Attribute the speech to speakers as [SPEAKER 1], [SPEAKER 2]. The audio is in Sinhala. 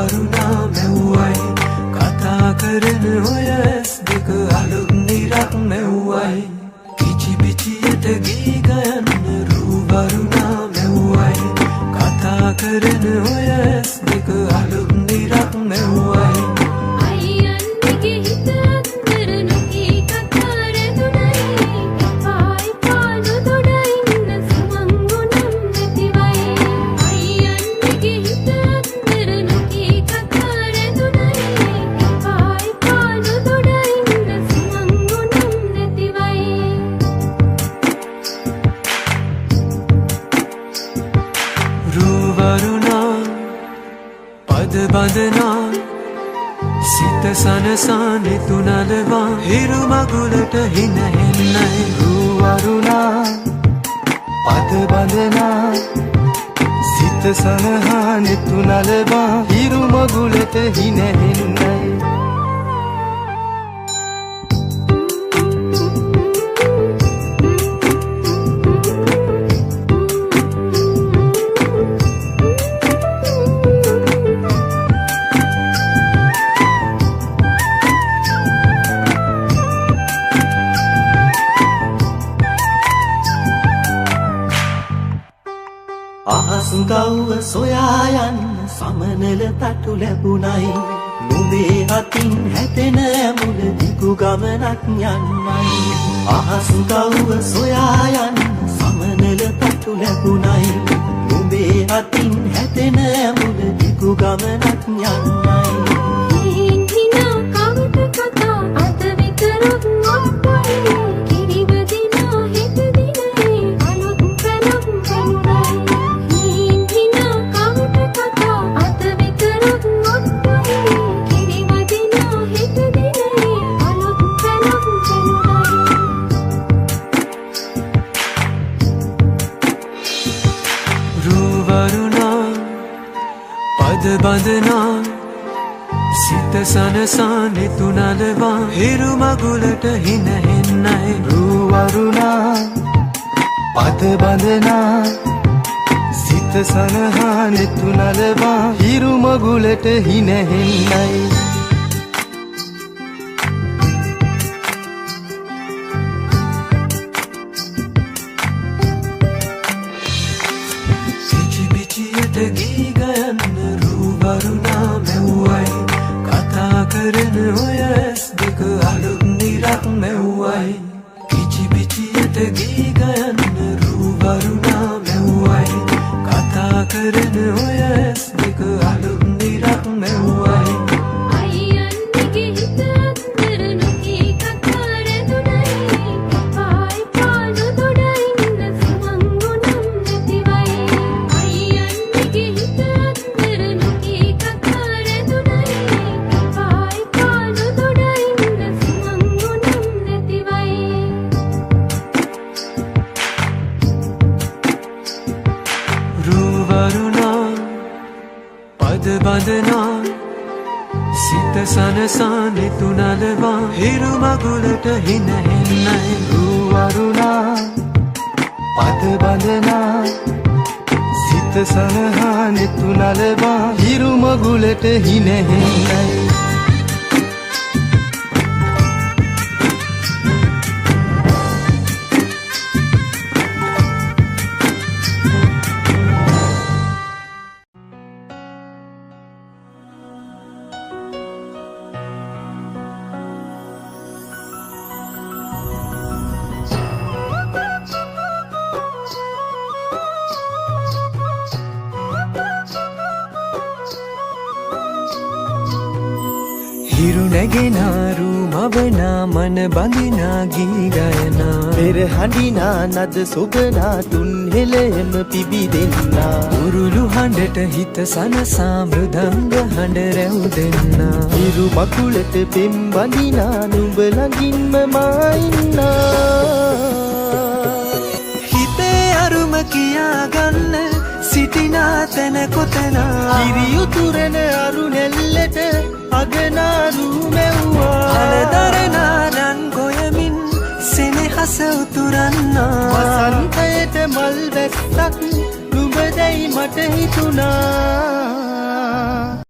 [SPEAKER 1] වරුණා මෙව්වයි කතා කරන ඔය ඇස් දෙක අලුත් නිරක් මෙව්වයි කිචි පිචියට ගී ගයන්න රූ වරුණා මෙව්වයි කතා කරන ඔය ඇස් දෙක අලුත් නිරක් මෙව්වයි බඳනා සිත සනසා නිතුනලවා හිරු මගුලට හිනහෙන්නයි
[SPEAKER 2] රූ වරුණා පද බඳනා සිත සනහා නිතුනලවා හිරු මගුලට හිනහෙන්නයි
[SPEAKER 3] අහස්ගව්ව සොයා යන්න සමනල තටු ලැබුණයි නුඹේ අතින් හැතෙන ඇමුණ දිගු ගමනක් යන්නයි අහස්ගව්ව සොයා යන්න සමනල තටු ලැබුණයි නුඹේ අතින් හැතෙන ඇමුණ දිගු ගමනක් යන්නයි
[SPEAKER 1] බඳනා සිත සනසා නිතුනලවා හිරු මගුලට හිනහෙන්නයි
[SPEAKER 2] රූ වරුණා පද බඳනා සිත සනහා නිතුනලවා හිරු මගුලට හිනහෙන්නයි
[SPEAKER 1] ගී ගයන්න රූ වරුණා මෙව්වයි කතා කරන ඔය ඇස් දෙක අලුත් නිරක් මෙව්වයි කිචි පිචියට ගී ගයන්න රූ වරුණා මෙව්වයි කතා කරන ඔය ඇස් දෙක අලුත් නිරක් මෙව්වයි බඳනා සිත සනසා නිතුනලවා හිරු මගුලට හිනහෙන්නයි
[SPEAKER 2] රූ වරුණා පද බඳනා සිත සනහා නිතුනලවා හිරු මගුලට හිනහෙන්නයි
[SPEAKER 1] හිරු නැගෙනාරු මවනා මන බඳිනා ගී ගයනා
[SPEAKER 2] පෙර හඬිනා නද සොබනා තුන් හෙළෙම පිබිදෙන්නා
[SPEAKER 1] උරුළු හඬට හිත සනසා මෘදංග හඬ රැව් දෙන්නා
[SPEAKER 2] හිරු මකුලට පෙම් බඳිනා නුඹ ළඟින්ම මා ඉන්නා
[SPEAKER 1] හිතේ අරුම කියාගන්න සිටිනා තැන කොතනා
[SPEAKER 2] කිරියුතුරන අරු නෙල්ලට අගනාරු මෙව්වා
[SPEAKER 1] හලදරනා